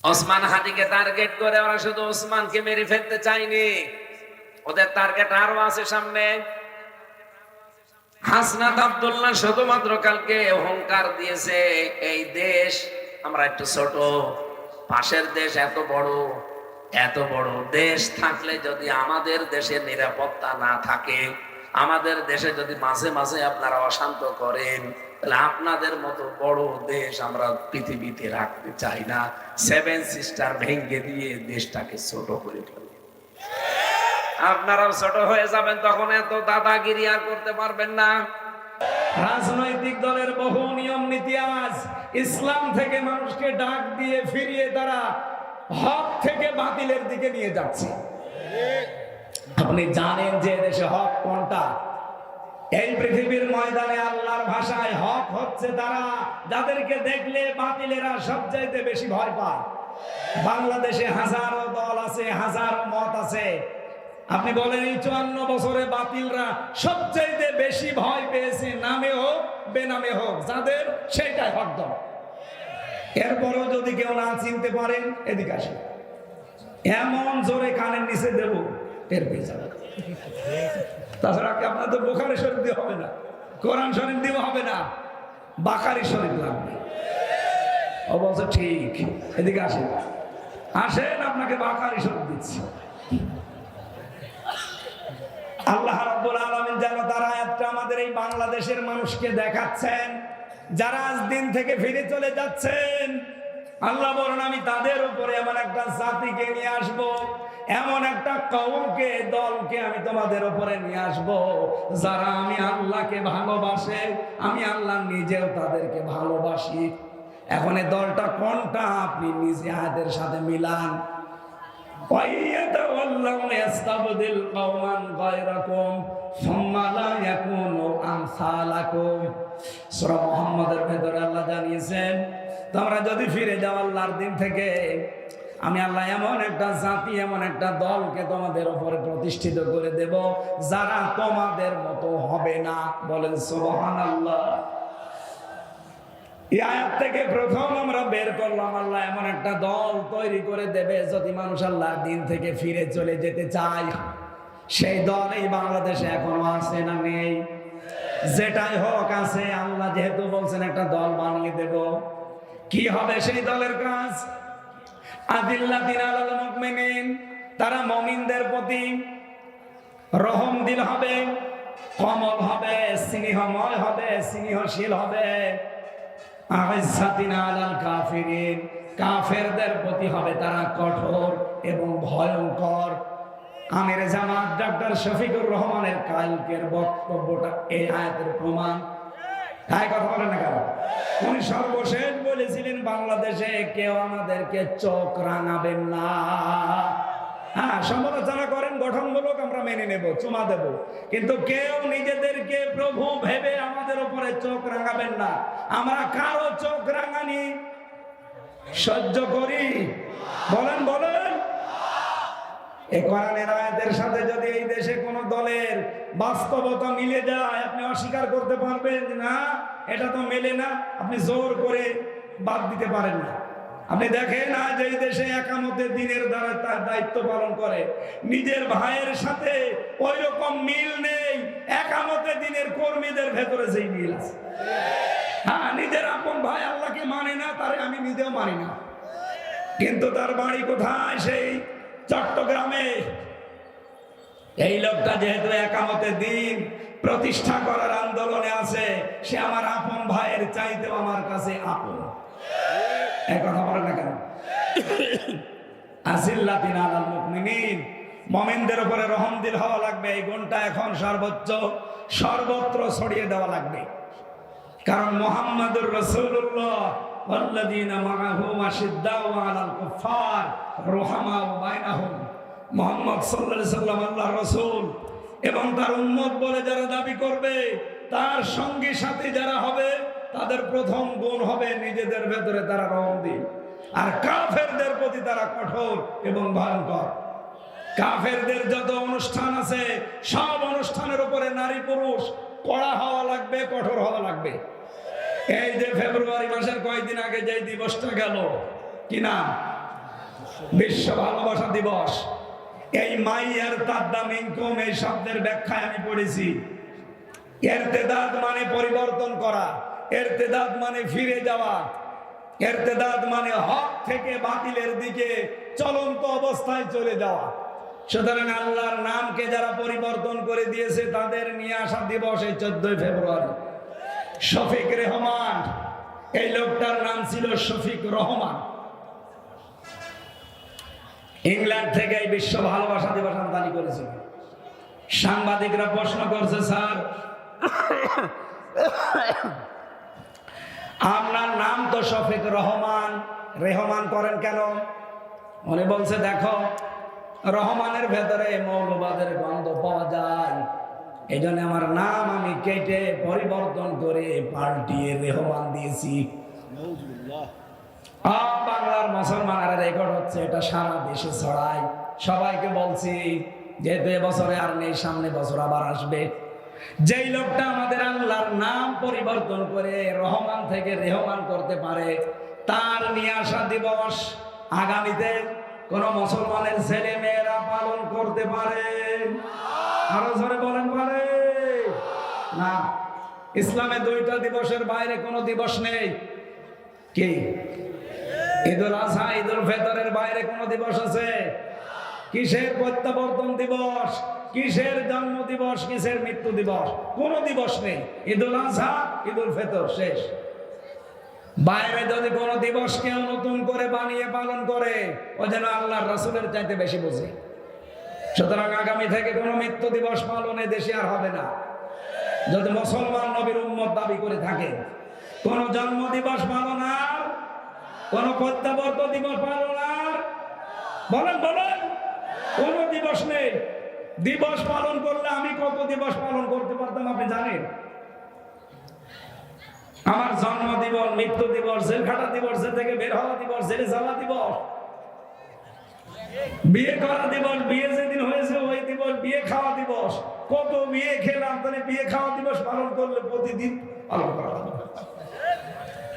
ওসমান হাদিকে টার্গেট করে ওরা শুধু ওসমানকে মেরে ফেলতে চায়নি, ওদের টার্গেট আরো আছে সামনে। হাসনাত আব্দুল্লাহ শুধুমাত্র কালকে অহংকার দিয়েছে, এই দেশ আমরা একটু ছোট, পাশের দেশ এত বড়, এত বড় দেশ থাকলে যদি আমাদের দেশে নিরাপত্তা না থাকে, আমাদের দেশে যদি মাঝে মাঝে আপনারা অশান্ত করেন, তাহলে আপনাদের মতো বড় দেশ আমরা পৃথিবীতে রাখতে চাই না। সেভেন সিস্টার ভেঙে দিয়ে দেশটাকে ছোট করে ফেলবে। আপনারাও ছোট হয়ে যাবেন, তখন এত দাদাগিরি আর করতে পারবেন না। রাজনৈতিক দলের বহু নিয়ম নীতি আজ ইসলাম থেকে মানুষকে ডাক দিয়ে ফিরিয়ে তারা হক থেকে বাতিলের দিকে নিয়ে যাচ্ছে। আপনি জানেন যে দেশে হক কোনটা? এই পৃথিবীর ময়দানে আল্লাহর ভাষায় হক হচ্ছে তারা যাদেরকে দেখলে বাতিলেরা সবচাইতে বেশি ভয় পায়। বাংলাদেশে হাজারো দল আছে, হাজারো মত আছে। আপনি বলেন এই 54 বছরে বাতিলরা সবচাইতে বেশি ভয় পেয়েছে, নামে হোক বেনামে হোক, যাদের সেটাই হক দল। এরপরেও যদি কেউ না চিনতে পারেন, এদিকে আসেন, এমন জোরে কানের নিচে দেব টের পেয়ে যাবে। তাছাড়া কি আপনার তো বুখারী শরীফ দিয়ে হবে না, কোরআন শরীফ দিয়ে হবে না, বাকারি শরীফ লাগবে। অবশ্য ঠিক, এদিকে আসেন, আসেন, আপনাকে বাকারি শরীফ দিচ্ছি। আল্লাহ রাব্বুল আলামিন যেন তার আয়াতটা আমাদের এই বাংলাদেশের মানুষকে দেখাচ্ছেন, যারা আজ দিন থেকে ফিরে চলে যাচ্ছেন। আল্লাহ বলেন, আমি তাদের উপরে এমন একটা জাতিকে নিয়ে আসব, এমন একটা কওমকে, দলকে আমি তোমাদের উপরে নিয়ে আসব, যারা আমি আল্লাহকে ভালোবাসে, আমি আল্লাহ নিজেও তাদেরকে ভালোবাসি। এখন এই দলটা কোনটা আপনি নিজে আয়াতের সাথে মিলান। সূরা মুহাম্মাদের ভেতরে আল্লাহ জানিয়েছেন, তোমরা যদি ফিরে যাও আল্লাহর দিন থেকে, আমি আল্লাহ এমন একটা জাতি, এমন একটা দলকে তোমাদের উপরে প্রতিষ্ঠিত করে দেব, যারা তোমাদের মতো হবে না। বলেন সুবহানাল্লাহ। এই আয়াত থেকে প্রথম আমরা বের করলাম, আল্লাহ এমন একটা দল তৈরি করে দেবে যদি মানুষ আল্লাহর দিন থেকে ফিরে চলে যেতে চায়। সেই দল এই বাংলাদেশে এখনো আছে না নেই? যেটাই হোক আছে। আল্লাহ যেহেতু বলছেন একটা দল বানিয়ে দেব, কি হবে সেই দলের কাজ? আদিল্লাতিন আলাল মুমিনিন, তারা মুমিনদের প্রতি রহম দিল হবে, কমল হবে, স্নেহময় হবে, স্নেহশীল হবে। আইজ্জাতিন আলাল কাফিরিন, কাফেরদের প্রতি হবে তারা কঠোর এবং ভয়ঙ্কর। আমির জামাত ডক্টর শফিকুর রহমানের কালকের বক্তব্যটা এই আয়াতের প্রমাণ। তাই কথা বলেন না কেন? উনি সর্বশেষ বলেছিলেন, বাংলাদেশে কেউ আমাদেরকে চোখ রাঙাবেন না। হ্যাঁ, সমালোচনা করেন গঠনমূলক, আমরা মেনে নেব, চুমা দেব, কিন্তু কেউ নিজেদেরকে প্রভু ভেবে আমাদের উপরে চোখ রাঙাবেন না। আমরা কারো চোখ রাঙানি সহ্য করি? বলেন বলেন। এই কোরআনের আয়াতের সাথে যদি এই দেশে কোন দলের বাস্তবতা মিলে যায়, আপনি অস্বীকার করতে পারবেন না এটা তো মেলে না, আপনি জোর করে বাদ দিতে পারেন না। আপনি দেখেন আজ এই দেশে একামতে দিনের দ্বারা তার দায়িত্ব পালন করে, নিজের ভাইয়ের সাথে ওই রকম মিল নেই একামতে দিনের কর্মীদের ভেতরে যেই মিল আছে। হ্যাঁ, নিজের আপন ভাই আল্লাহকে মানে না, তারে আমি নিজেও মানি না, কিন্তু তার বাড়ি কোথায়? সেই চট্টগ্রামে। এই লোকটা যেহেতু একামতে দিন প্রতিষ্ঠা করার আন্দোলনে আছে, সে আমার আপন ভাইয়ের চাইতেও আমার কাছে আপন। এই কথা বলেন না কেন? আজিল্লাতিন আলাল মুমিনিন, মুমিনদের উপরে রহম দিল হওয়া লাগবে। এই গুণটা এখন সর্বত্র ছড়িয়ে দেওয়া লাগবে। কারণ মুহাম্মাদুর রাসূলুল্লাহ ওয়াল্লাযীনা মাআহু আশিদ্দাউ আলাল কুফফার রুহামাউ বাইনাহুম, মুহাম্মদ সাল্লাল্লাহু আলাইহি সাল্লাম আল্লাহর রাসূল এবং তার উম্মত বলে যারা দাবি করবে, তার সঙ্গী সাথী যারা হবে, তাদের প্রথম গুণ হবে নিজেদের ভেতরে তারা রহমদিল, আর কাফেরদের প্রতি তারা কঠোর এবং ভয়ঙ্কর। কাফেরদের যত অনুষ্ঠান আছে সব অনুষ্ঠানের উপরে নারী পুরুষ কড়া হওয়া লাগবে, কঠোর হওয়া লাগবে। এই যে ফেব্রুয়ারি মাসের কয়েকদিন আগে যে দিবসটা গেল, কি নাম? বিশ্ব ভালোবাসা দিবস। এই মাইয়ার তাদ্দামিনকুম এই শব্দের ব্যাখ্যায় আমি পড়েছি, ইরতিদাদ মানে পরিবর্তন করা, ইরতিদাদ মানে ফিরে যাওয়া, ইরতিদাদ মানে হক থেকে বাতিলের দিকে চলন্ত অবস্থায় চলে যাওয়া। সুতরাং আল্লাহর নামকে যারা পরিবর্তন করে দিয়েছে তাদের নিয়ে আসা দিবস এই 14 ফেব্রুয়ারি। শফিক রহমান, এই লোকটার নাম ছিল শফিক রহমান। ইংল্যান্ড থেকে এই বিশ্ব ভালোবাসা দিবস আমদানি করেছিল। সাংবাদিকরা প্রশ্ন করছে, স্যার আপনার নাম তো শফিক রহমান, রেহমান করেন কেন? উনি বলছে, দেখো রহমানের ভেতরে মৌলবাদের গন্ধ পাওয়া যায়, এই জন্য আমার নাম আমি কেটে পরিবর্তন করে পাল্টিয়ে রেহমান দিয়েছি। বাংলার মুসলমানেরা রেকর্ড হচ্ছে, এটা সারা দেশে ছড়ায়। সবাইকে বলছি যেহেতু এবছরে আর নেই, সামনে বছর আবার আসবে। যেই লোকটা আমাদের আল্লাহর নাম পরিবর্তন করে রহমান থেকে রেহমান করতে পারে, তার নিয়ে আসা দিবস আগামীতে কোন মুসলমানের ছেলে মেয়েরা পালন করতে পারে? আরো জোরে বলেন, পারে না? ইসলামে 2টা দিবসের বাইরে কোনো দিবস নেই। কি? ঈদুল আজহা, ঈদুল ফিতরের বাইরে কোনো দিবস আছে? কিসের প্রত্যাবর্তন দিবস, কিসের জন্ম দিবস, কিসের মৃত্যু দিবস? কোনো দিবস নেই। ঈদুল আজহা, ঈদুল ফিতর, শেষ। বাইরে যদি কোনো দিবস কেউ নতুন করে বানিয়ে পালন করে, ও যেন আল্লাহর রাসূলের চাইতে বেশি বোঝে। সুতরাং আগামী থেকে কোনো মৃত্যু দিবস পালনে দেশে আর হবে না। যদি মুসলমান নবীর উম্মত দাবি করে থাকে, কোন জন্ম দিবস পালন আর, কোন প্রত্যাবর্তন দিবস পালন আর, বলেন বলেন, কোন দিবস নেই। দিবস পালন করলে আমি কত দিবস পালন করতে পারতাম আপনি জানেন? আমার জন্ম দিবস, মৃত্যু দিবস, জেল খাটা দিবস, জেল থেকে বের হওয়া দিবস, জেলে যাওয়া দিবস, বিয়ে করা দিবস, বিয়ে যেদিন হয়েছে ওই দিবস, বিয়ে খাওয়া দিবস, কত বিয়ে খেলাম, তাহলে বিয়ে খাওয়া দিবস পালন করলে প্রতিদিন পালন করা হবে।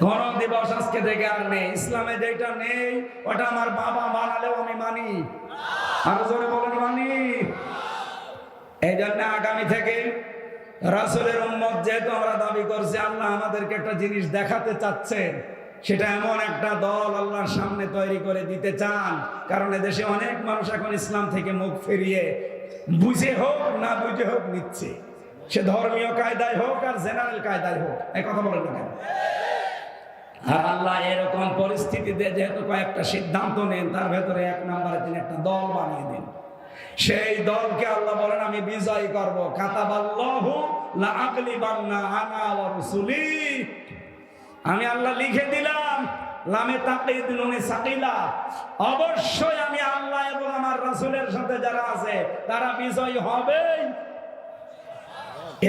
কোন দিবস আজকে থেকে আর নেই। ইসলামে যেটা নেই ওটা আমার বাবা মানালেও আমি মানি। আরো জোরে বলেন, মানি। এই জন্য আগামী থেকে রাসূলের উম্মত যেহেতু আমরা দাবি করছি, আল্লাহ আমাদেরকে একটা জিনিস দেখাতে চাচ্ছেন, সেটা এমন একটা দল আল্লাহর সামনে তৈরি করে দিতে চান। কারণ এদেশে অনেক মানুষ এখন ইসলাম থেকে মুখ ফিরিয়ে বুঝে হোক না বুঝে হোক নিচ্ছে, সে ধর্মীয় কায়দায় হোক আর জেনারেল কায়দায় হোক। এই কথা বলেন না কেন? আর আল্লাহ এরকম পরিস্থিতিতে যেহেতু কয়েকটা সিদ্ধান্ত নেন, তার ভেতরে 1 নম্বরে তিনি একটা দল বানিয়ে দিন। সেই দলকে আল্লাহ বলেন, আমি বিজয় করব। কাতাবাল্লাহু লা আগলিবান্না আনা ওয়া রাসূলি। আমি আল্লাহ লিখে দিলাম, লামে তাকিদ নুনে সাকিলা, অবশ্যই আমি আল্লাহ এবং আমার রাসূলের সাথে যারা আছে তারা বিজয় হবে।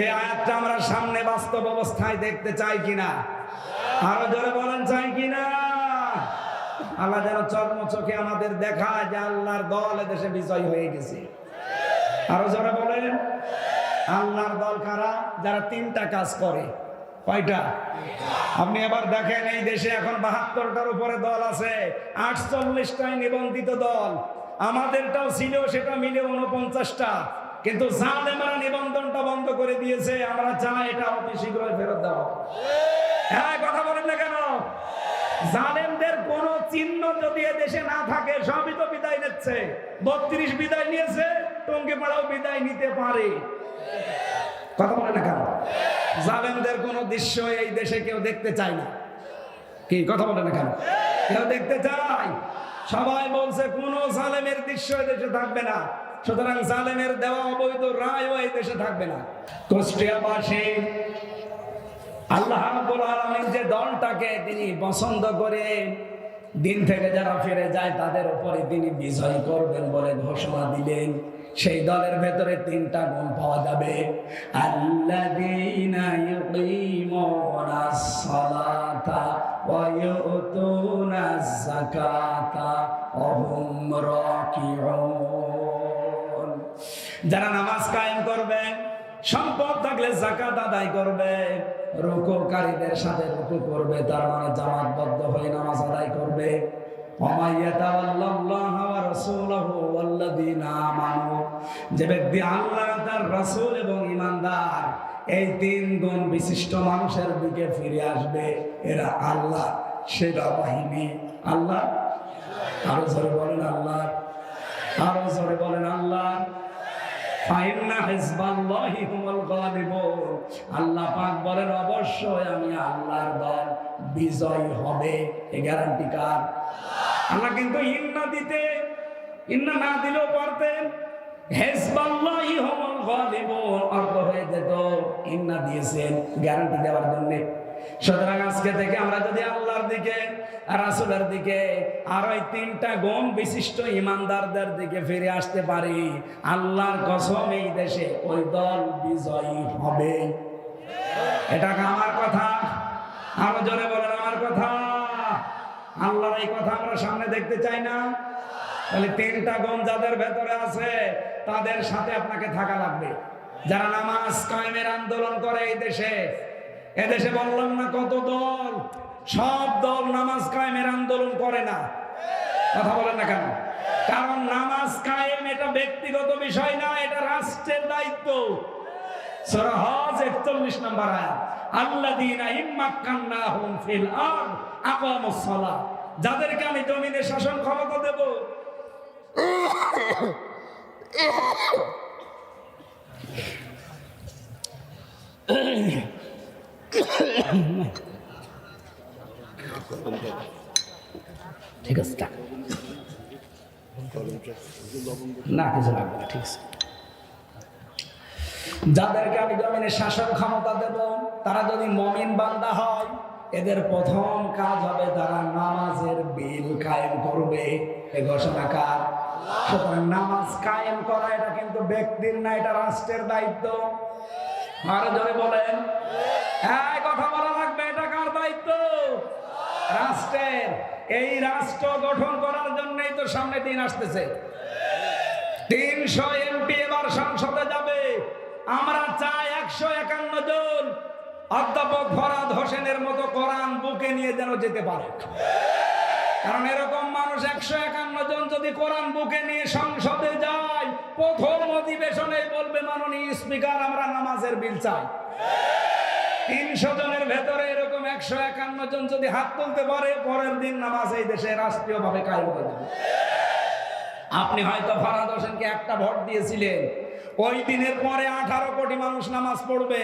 এই আয়াতটা আমরা সামনে বাস্তব অবস্থায় দেখতে চাই কিনা? আরো জোরে বলেন, চাই কিনা? আল্লাহ যেন চর্ম চোখে আমাদের দেখায় যে আল্লাহর দল এদেশে বিজয় হয়ে গেছে। আরো জোরে বলেন, আল্লাহর দল কারা? যারা 3টা কাজ করে। কয়টা? আপনি আবার দেখেন, এই দেশে এখন 72টার উপরে দল আছে, 48টায় নিবন্ধিত দল। আমাদেরটাও ছিল, সেটা মিলে 49টা। কিন্তু জালেমরা নিবন্ধনটা বন্ধ করে দিয়েছে। আমরা চাই এটা অতি শীঘ্রই ফেরত দাও। হ্যাঁ, কথা বলেন না কেন? জালেমদের কোন চিহ্ন যদি দেশে না থাকে, সবই তো বিদায় নিচ্ছে। 32 বিদায় নিয়েছে, টঙ্গিপাড়াও বিদায় নিতে পারে। কথা বলেন না কেন? জালেমদের কোন দৃশ্য এই দেশে কেউ দেখতে চায় না। কি কথা বলেন না কেন? কেউ দেখতে চায়? সবাই বলছে কোন জালেমের দৃশ্য এই দেশে থাকবে না। সুতরাং জালেমের দেওয়া অবৈধ রায়ও এই দেশে থাকবে না। কুষ্টিয়াবাসী আল্লাহ রাব্বুল আলামিন যে দলটাকে তিনি পছন্দ করে দিন থেকে যারা ফিরে যায় তাদের উপরে তিনি বিজয় করবেন বলে ঘোষণা দিলেন। সেই দলের ভেতরে 3টা গুণ পাওয়া যাবে। আল্লাযীনা ইউকিমুনাস সালাতা ওয়া ইউতুনাজ যাকাতা ওয়া হুম রাকিউন। যারা নামাজ কায়েম করবে, সম্পদ থাকলে যাকাত আদায় করবে, রুকুকারীদের সাথে রুকু করবে, তার মানে জামাতবদ্ধ হয়ে নামাজ আদায় করবে, যে ব্যক্তি আল্লাহ তার রাসূল এবং ঈমানদার এই তিন গুণ বিশিষ্ট মানুষের দিকে ফিরে আসবে, এরা আল্লাহ সেরা বাহিনী। আল্লাহ, আরো জোরে বলেন আল্লাহ, আরো জোরে বলেন আল্লাহ। আল্লাহ পাক বলেন অবশ্যই আমি আল্লাহর দল বিজয় হবে। এই গ্যারান্টি কার? আল্লাহ কিন্তু ইন্না দিতে, ইন্না না দিলেও পারতেন, হিজবাল্লাহি হুমুল গালিবুন অর্থ হয়ে যেত। ইন্না দিয়েছেন গ্যারান্টি দেওয়ার জন্য। সুতরাং আজকে থেকে আমরা যদি আল্লাহর দিকে, রাসূলের দিকে আর ওই তিনটা গুণ বিশিষ্ট ঈমানদারদের দিকে ফিরে আসতে পারি, আল্লাহর কসম এই দেশে ওই দল বিজয়ী হবে। এটা আমার কথা, আরো জোরে বলেন আমার কথা। আল্লাহর এই কথা আমরা সামনে দেখতে চাই না? তাহলে তিনটা গুণ যাদের ভেতরে আছে তাদের সাথে আপনাকে থাকা লাগবে। যারা নামাজ কায়েমের আন্দোলন করে এই দেশে, এদেশে বললাম না কত দল, সব দল নামাজ কায়েমের আন্দোলন করে না। কথা বলেন না কেন? কারণ নামাজ কায়েম এটা ব্যক্তিগত বিষয় না, এটা রাষ্ট্রের দায়িত্ব। সূরা হজ 41 নম্বর আয়াত, আল্লাযীনা ইম্মাক্কান্নাহুম ফিল আরদ আকামুস সালাহ, যাদেরকে আমি জমিনে শাসন ক্ষমতা দেব, ঠিক আছে না, কিছু লাগবে না, ঠিক আছে। যাদেরকে আমি জমিনে শাসন ক্ষমতা দেব, তারা যদি মুমিন বান্দা হয়, এদের প্রথম কাজ হবে তারা নামাজের বিল কায়েম করবে। এই ঘোষণা কার? সুতরাং নামাজ কায়েম করা এটা কিন্তু ব্যক্তির না, এটা রাষ্ট্রের দায়িত্ব। আরো জোরে বলেন, এই কথা বলা লাগবে, এটা কার দায়িত্ব? রাষ্ট্রের। এই রাষ্ট্র গঠন করার জন্যই তো সামনে দিন আসতেছে। 300 এমপি এবার সংসদে যাবে। আমরা চাই 151 জন অধ্যাপক ফরহাদ হোসেনের মতো কোরআন বুকে নিয়ে যেন যেতে পারে। কারণ এরকম মানুষ 151 জন যদি কোরআন বুকে নিয়ে সংসদে যায়, প্রথম অধিবেশনে বলবে মাননীয় স্পিকার আমরা নামাজের বিল চাই। 300 জনের ভেতরে এরকম 151 জন যদি হাত তুলতে পারে, পরের দিন নামাজ এই দেশে রাষ্ট্রীয়ভাবে কায়েম হয়ে যাবে। আপনি হয়তো ফরহাদ হোসেনকে একটা ভোট দিয়েছিলেন, ওই দিনের পরে 18 কোটি মানুষ নামাজ পড়বে।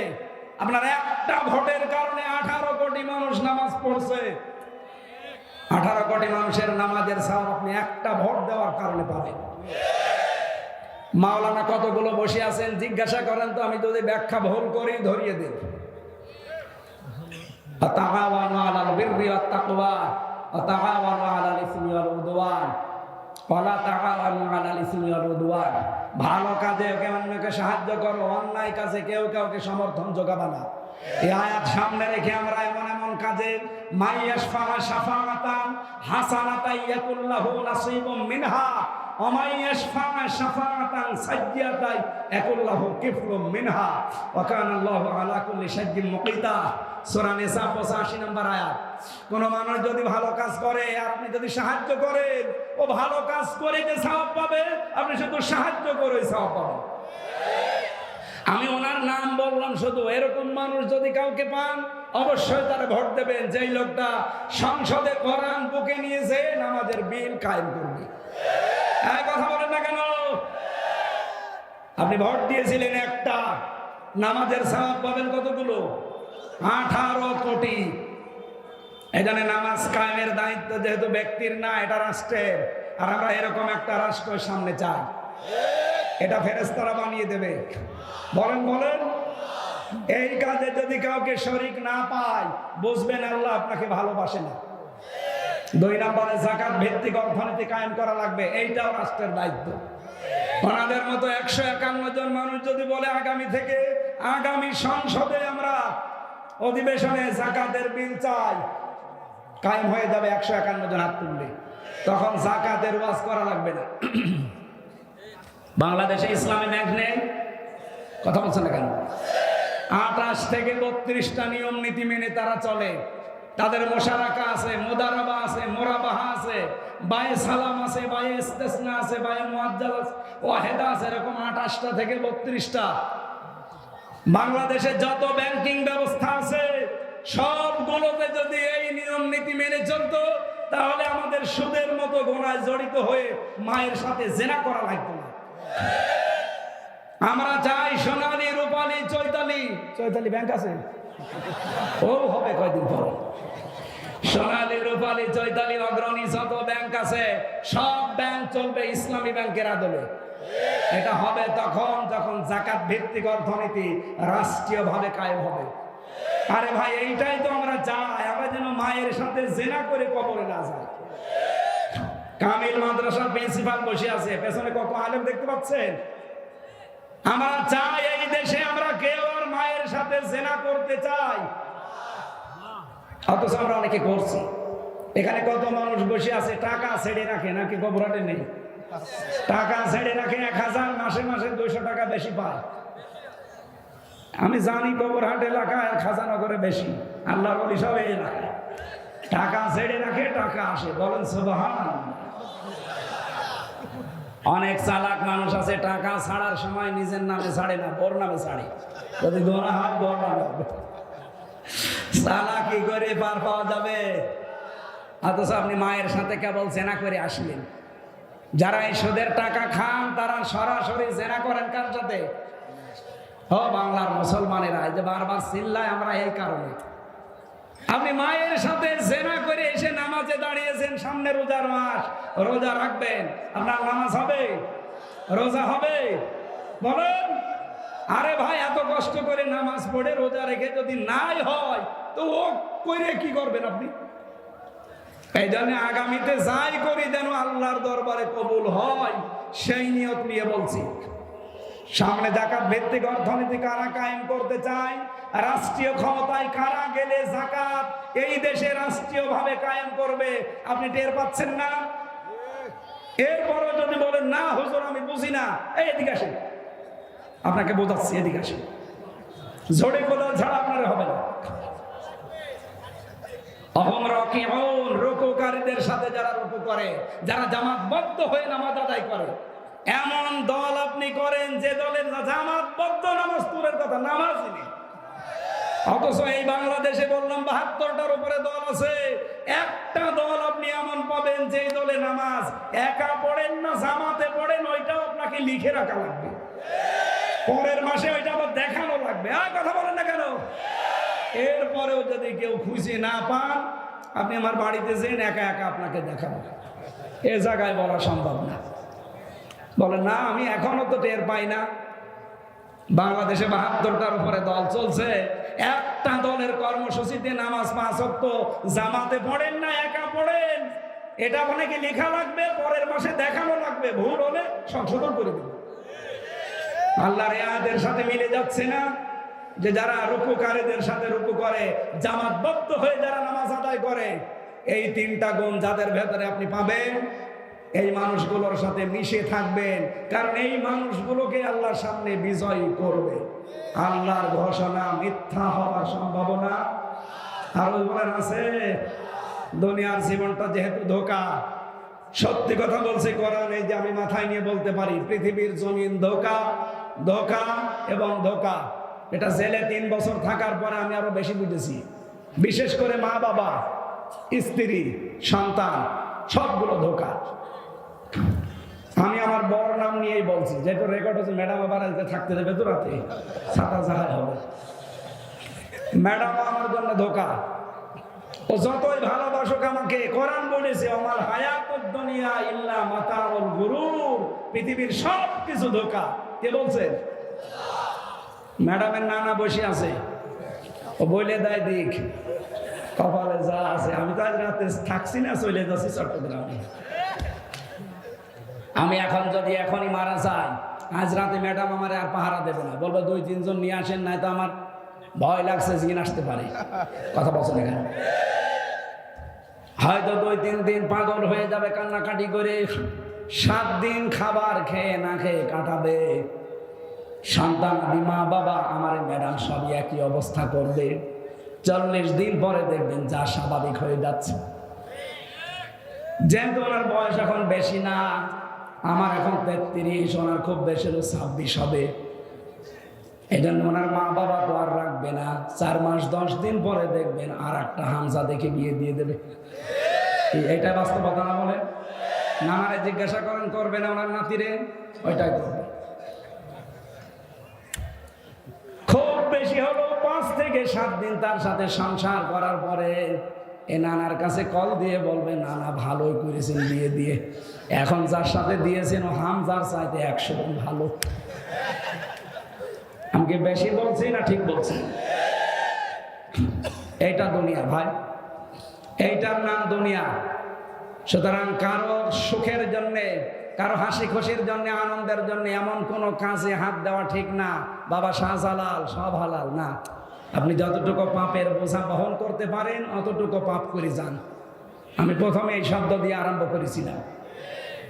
আপনার একটা ভোটের কারণে 18 কোটি মানুষ নামাজ পড়ছে। 18 কোটি মানুষের নামাজের সওয়াব আপনি একটা ভোট দেওয়ার কারণে পাবেন। মাওলানা কতগুলো বসে আছেন জিজ্ঞাসা করেন তো, আমি যদি ব্যাখ্যা ভুল করি ধরিয়ে দেব। তাআওয়ানু আলাল বিররি ওয়াত তাকওয়া ওয়া তাআওয়ানু আলাল ইসমি ওয়াল উদওয়ান ওয়ালা তাআওয়ানু আলাল ইসমি ওয়াল উদওয়ান। ভালো কাজে একে অন্যকে সাহায্য করো, অন্যায় কাজে কেউ কাউকে সমর্থন যোগাবা না। এই আয়াত সামনে রেখে আমরা এমন এমন কাজে মাইয়াশফা শাফাআতান হাসানাতান ইয়াকুল্লাহু নাসিবুম মিনহা ওয়া মাইয়াশফা শাফাআতান সাইয়্যাতান ইয়াকুল্লাহু কিফলুম মিনহা ওয়া কানা আল্লাহু আলা কুল্লি শাইইন মুকিতা। সূরা নিসা 85 নম্বর আয়াত। কোন মানুষ যদি ভালো কাজ করে আর আপনি যদি সাহায্য করেন, ও ভালো কাজ করে যে সওয়াব পাবে, আপনি শুধু সাহায্য করে সওয়াব পাবেন। আমি ওনার নাম বললাম শুধু, এরকম মানুষ যদি কাউকে পান অবশ্যই তারা ভোট দেবেন, যেই লোকটা সংসদে কোরআন বুকে নিয়েছে নামাজের বিল কায়েম করবে। এই কথা বলেন না কেন? আপনি ভোট দিয়েছিলেন একটা, নামাজের সওয়াব পাবেন কতগুলো? 18 কোটি। এখানে নামাজ কায়েমের দায়িত্ব যেহেতু ব্যক্তির না, এটা রাষ্ট্রের। আর আমরা এরকম একটা রাষ্ট্রের সামনে চাই, এটা ফেরেশতারা বানিয়ে দেবে। বলেন বলেন, এই কাজে যদি কাউকে শরীক না পায়, বুঝবেন আল্লাহ আপনাকে ভালোবাসে না। 2 নম্বরে যাকাত ভিত্তিক অর্থনীতি কায়েম করা লাগবে, এইটাও রাষ্ট্রের দায়িত্ব। ওনাদের মতো 151 জন মানুষ যদি বলে আগামী থেকে আগামী সংসদে আমরা অধিবেশনে যাকাতের বিল চাই, কায়েম হয়ে যাবে 151 জন হাত তুললে। তখন যাকাতের ওয়াজ করা লাগবে না। বাংলাদেশে ইসলামী ব্যাংক নেই, কথা বলছেন না কেন? 28 থেকে 32টা নিয়ম নীতি মেনে তারা চলে। তাদের মোশারাকা আছে, মুদারাবা আছে, মোরাবাহা আছে, বায়ে সালাম আছে, বায়ে ইস্তেসনা আছে, বায়ে মুআজ্জাল আছে, ওয়াহেদা আছে, এরকম 28টা থেকে 32টা। বাংলাদেশে যত ব্যাংকিং ব্যবস্থা আছে সবগুলোতে যদি এই নিয়ম নীতি মেনে চলতো তাহলে আমাদের সুদের মতো গোনায় জড়িত হয়ে মায়ের সাথে জেনা করা লাগতো না। আমরা চাই সোনালী, রূপালী, চৈতালি ব্যাংক আছে, ও হবে কয়দিন পর। সোনালী, রূপালী, চৈতালি, অগ্রণী যত ব্যাংক আছে সব ব্যাংক চলবে ইসলামী ব্যাংকের আদলে। এটা হবে তখন যখন যাকাত ভিত্তিক অর্থনীতি রাষ্ট্রীয়ভাবে কায়েম হবে। আরে ভাই, এইটাই তো আমরা চাই, আমরা যেন মায়ের সাথে জেনা করে কবরে না যাই। কামিল মাদ্রাসার প্রিন্সিপাল বসে আছে, পেছনে কত আলেম দেখতে পাচ্ছেন। আমরা চাই এই দেশে আমরা কেউ আর মায়ের সাথে জেনা করতে চাই, অথচ আমরা অনেকে করছি। এখানে কত মানুষ বসে আছে টাকা ছেড়ে রাখে, নাকি কবরাটে নেই, টাকা ছেড়ে রাখে 1000, মাসে মাসে 200 টাকা বেশি পায়। আমি জানি কবরহাট এলাকায় খাজানগরে বেশি, আল্লাহর ওলি সব এই এলাকায় টাকা ছেড়ে রাখে, টাকা আসে, বলেন সুবহানাল্লাহ। অনেক চালাক মানুষ আছে, টাকা ছাড়ার সময় নিজের নামে ছাড়ে না, বোর নামে ছাড়ে, যদি গোনা হয় বোর নামে হবে। চালাকি করে পার পাওয়া যাবে, অথচ আপনি মায়ের সাথে কেবল জেনা করে আসলেন। যারা এই সুদের টাকা খান তারা সরাসরি জেনা করেন কার সাথে? ও বাংলার মুসলমানেরা, এই যে বারবার চিল্লায় আমরা এই কারণে। আপনি মায়ের সাথে জেনা করে এসে নামাজে দাঁড়িয়েছেন, সামনে রোজার মাস, রোজা রাখবেন, আপনার নামাজ হবে, রোজা হবে? বলেন। আরে ভাই, এত কষ্ট করে নামাজ পড়ে রোজা রেখে যদি নাই হয় তো ও করে কি করবেন আপনি? এই জন্য আগামীতে যাই করি যেন আল্লাহর দরবারে কবুল হয়, সেই নিয়ত নিয়ে বলছি। সামনে যাকাত ভিত্তিক অর্থনীতি কারা কায়েম করতে চায়, রাষ্ট্রীয় ক্ষমতায় কারা গেলে যাকাত এই দেশে রাষ্ট্রীয়ভাবে কায়েম করবে, আপনি টের পাচ্ছেন না? এরপরও যদি বলেন না হুজুর আমি বুঝি না, এই এদিকে আসেন, আপনাকে বোঝাচ্ছি, এদিকে আসেন। ঝড়ে কোদাল ছাড়া আপনার হবে না। অহম রাকিউন, রুকুকারীদের সাথে যারা রুকু করে, যারা জামাতবদ্ধ হয়ে নামাজ আদায় করে, এমন দল আপনি করেন যে দলের জামাতবদ্ধ নামাজ দূরের কথা, নামাজই নেই। অথচ এই বাংলাদেশে বললাম 72টার উপরে দল আছে, একটা দল আপনি এমন পাবেন যে দলে নামাজ একা পড়েন না জামাতে পড়েন, ওইটাও আপনাকে লিখে রাখা লাগবে, পরের মাসে ওইটা আবার দেখানো লাগবে। আর কথা বলেন না কেন? এরপরেও যদি কেউ খুঁজে না পান, আপনি আমার বাড়িতে যেন একা একা আপনাকে দেখাবো, এ জায়গায় বলা সম্ভব না। বলে না আমি এখনো তো টের পাই না। বাংলাদেশে 72টার উপরে দল চলছে, একটা দলের কর্মসূচিতে নামাজ 5 ওয়াক্ত জামাতে পড়েন না একা পড়েন, এটা অনেকে লেখা লাগবে, পরের মাসে দেখানো লাগবে, ভুল হলে সংশোধন করে দেবে। আল্লাহর আয়াতের সাথে মিলে যাচ্ছে না যে যারা রুকুকারীদের সাথে রুকু করে, জামাতবদ্ধ হয়ে যারা নামাজ আদায় করে, এই 3টা গুণ যাদের ভেতরে আপনি পাবেন, এই মানুষগুলোর সাথে মিশে থাকবেন, কারণ এই মানুষগুলোকে আল্লাহর সামনে বিজয়ী করবে। আল্লাহর ঘোষণা মিথ্যা হওয়ার সম্ভাবনা আরো বলেন আছে। দুনিয়ার জীবনটা যেহেতু ধোঁকা, সত্যি কথা বলছে কোরআন, এই যে আমি মাথায় নিয়ে বলতে পারি, পৃথিবীর জমিন ধোঁকা, ধোঁকা এবং ধোঁকা। এটা জেলে 3 বছর থাকার পরে আমি আরো বেশি বুঝেছি। বিশেষ করে মা বাবা, স্ত্রী, সন্তান, সবগুলো ধোঁকা। আমি আমার বড় নাম নিয়েই বলছি, যেহেতু রেকর্ড হচ্ছে, ম্যাডাম আবার থাকতে দেবে তো রাতে, ছাতা জাহায় হবে। ম্যাডাম আমার জন্য ধোঁকা। ও যতই ভালোবাসুক আমাকে, কোরআন বলেছে আমার হায়াতুদ দুনিয়া ইল্লা মাতাউল গুরুর, পৃথিবীর সব কিছু ধোঁকা। কে বলছে? ম্যাডামের নানা বসে আছে, ও বলে দেয় দিক কপালে যা আছে। আমি তো আজ রাতে থাকছি না, চলে যাচ্ছি চট্টগ্রামে। আমি এখন যদি এখনই মারা যাই, আজ রাতে ম্যাডাম আমার আর পাহারা দেবে না, বলবো 2-3 জন নিয়ে আসেন, নাই তো আমার ভয় লাগছে জিন আসতে পারে। কথা বলছেন এখানে? হয়তো 2-3 দিন পাগল হয়ে যাবে, কান্নাকাটি করে 7 দিন খাবার খেয়ে না খেয়ে কাটাবে। সন্তান, মা বাবা, আমার ম্যাডাম সবই একই অবস্থা করবে। 40 দিন পরে দেখবেন যা স্বাভাবিক হয়ে যাচ্ছে। যেহেতু ওনার বয়স এখন বেশি না, আমার এখন 33, ওনার খুব বেশি হলো 26 হবে। এই জন্য ওনার মা বাবা তো আর রাখবে না, 4 মাস 10 দিন পরে দেখবেন আর একটা হামজা দেখে বিয়ে দিয়ে দেবে। এটা বাস্তবতা না? বলে নানারে জিজ্ঞাসা করেন, করবে না ওনার নাতিরে? ওইটাই করবে। খুব বেশি হলো 5 থেকে 7 দিন তার সাথে সংসার করার পরে এ নানার কাছে কল দিয়ে বলবে, নানা ভালোই করেছেন বিয়ে দিয়ে, এখন যার সাথে দিয়েছেন ও হামজার চাইতে 100 গুণ ভালো। আমি কি বেশি বলছি না ঠিক বলছি? এইটা দুনিয়া ভাই, এইটার নাম দুনিয়া। সুতরাং কারো সুখের জন্যে, কারো হাসি খুশির জন্য, আনন্দের জন্য এমন কোনো কাজে হাত দেওয়া ঠিক না। বাবা শাহজালাল সব হালাল না। আপনি যতটুকু পাপের বোঝা বহন করতে পারেন অতটুকু পাপ করে যান। আমি প্রথমে এই শব্দ দিয়ে আরম্ভ করেছিলাম,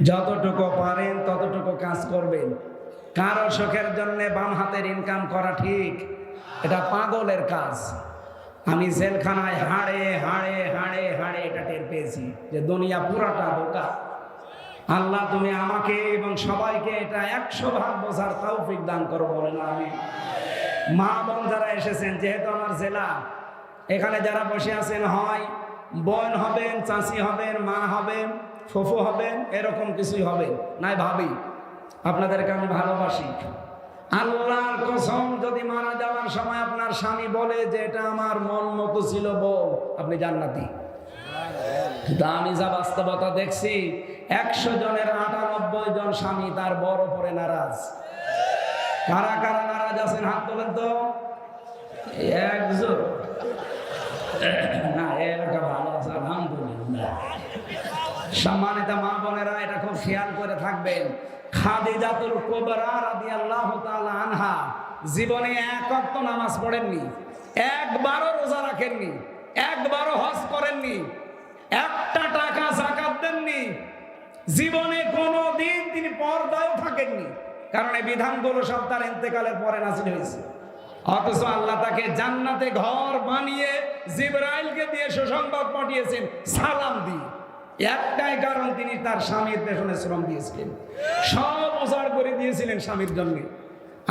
যতটুকু পারেন ততটুকু কাজ করবেন। কারো সুখের জন্য বাম হাতের ইনকাম করা ঠিক, এটা পাগলের কাজ। আমি জেলখানায় হাড়ে হাড়ে হাড়ে হাড়ে এটা টের পেয়েছি যে দুনিয়া পুরাটা ধোঁকা। আল্লাহ তুমি আমাকে এবং সবাইকে এটা 100 ভাগ বোঝার তৌফিক দান করো, বলেন আমিন। মা বোন যারা এসেছেন, যেহেতু আমার জেলা, এখানে যারা বসে আছেন হয় বোন হবেন, চাচি হবেন, মা হবেন, ফুফু হবেন, এরকম কিছুই হবেন নাই ভাবি। আপনাদেরকে আমি ভালোবাসি। আল্লাহর কসম, যদি মারা যাওয়ার সময় আপনার স্বামী বলে যে এটা আমার মন মতো ছিল বউ, আপনি জান্নাতি। তা আমি যা বাস্তবতা দেখছি, 100 জনের 98 জন স্বামী তার বড় পরে নারাজ। কারা কারা নারাজ আছেন হাত তোলেন তো। একজন না, এলাকা ভালো আছে আলহামদুলিল্লাহ। সম্মানিত মা বোনেরা, এটা খুব খেয়াল করে থাকবেন। খাদিজাতুল কুবরা রাদিয়াল্লাহু তাআলা আনহা জীবনে 1 ওয়াক্ত নামাজ পড়েননি, একবারও রোজা রাখেননি, একবারও হজ করেননি, 1টা টাকা যাকাত দেননি, জীবনে কোনোদিন তিনি পর্দায়ও থাকেননি। কারণ এই বিধানগুলো সব তার ইন্তেকালের পরে নাযিল হয়েছে। অথচ আল্লাহ তাকে জান্নাতে ঘর বানিয়ে জিবরাইলকে দিয়ে সুসংবাদ পাঠিয়েছেন সালাম দিয়ে। একটাই কারণ, তিনি তার স্বামীর পেছনে শ্রম দিয়েছিলেন, সব উজাড় করে দিয়েছিলেন স্বামীর জন্য।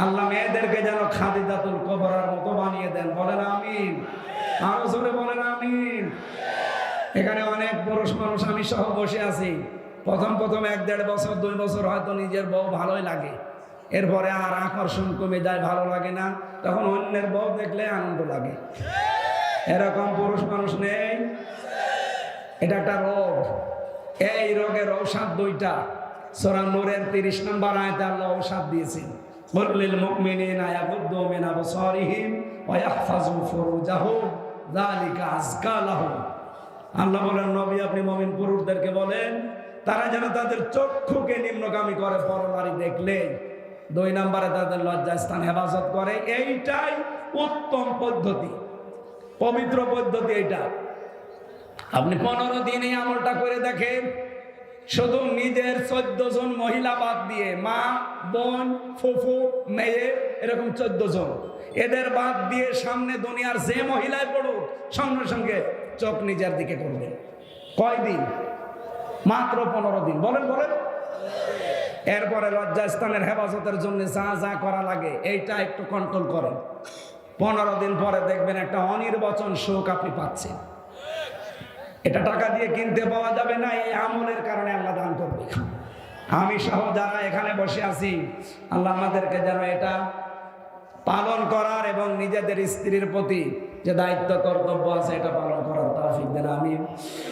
আল্লাহ মেয়েদেরকে যেন খাদিজাতুল কুবরার মতো বানিয়ে দেন, বলেন আমিন। আরো জোরে বলেন আমিন। এখানে অনেক পুরুষ মানুষ, আমি সহ বসে আছি। প্রথম 1-1.5 বছর 2 বছর হয়তো নিজের বউ ভালোই লাগে, এরপরে আর আকর্ষণ কমে যায়, ভালো লাগে না, তখন অন্যের বউ দেখলে আনন্দ লাগে। এরকম পুরুষ মানুষ নেই? এটা একটা রোগ। এই রোগের ঔষধ 2টা। সূরা নূরের 30 নম্বর আয়াতে আল্লাহ ঔষধ দিয়েছেন, কুল্লিল মুমিনিনা ইয়াগুদ্দু মিন আবসারিহিম ওয়া ইয়াহফাযু ফুরুজাহুম যালিকা আযকা লাহুম। আল্লাহ বলেন, নবী আপনি মুমিন পুরুষদেরকে বলেন তারা যেন তাদের চক্ষুকে নিম্নগামী করে, পরনারী দেখলে। 2 নম্বরে তাদের লজ্জাস্থান হেফাজত করে। এইটাই উত্তম পদ্ধতি, পবিত্র পদ্ধতি এইটা। আপনি 15 দিন এই আমলটা করে দেখেন। শুধু নিজের 14 জন মহিলা বাদ দিয়ে, মা, বোন, ফুফু, মেয়ে, এরকম 14 জন, এদের বাদ দিয়ে সামনে দুনিয়ার যে মহিলায় পড়ুক, সঙ্গে সঙ্গে চোখ নিজের দিকে করবেন। কয়দিন? মাত্র 15 দিন। বলেন বলেন। এরপরে লজ্জাস্থানের হেফাজতের জন্য যা যা করা লাগে এইটা একটু কন্ট্রোল করেন। 15 দিন পরে দেখবেন একটা অনির্বচন সুখ আপনি পাচ্ছেন। এটা টাকা দিয়ে কিনতে পাওয়া যাবে না, এই আমলের কারণে আল্লাহ দান করবে। আমি সহ যারা এখানে বসে আছি, আল্লাহ আমাদেরকে যেন এটা পালন করার এবং নিজেদের স্ত্রীর প্রতি যে দায়িত্ব কর্তব্য আছে এটা পালন করার তৌফিক দেন, আমিন।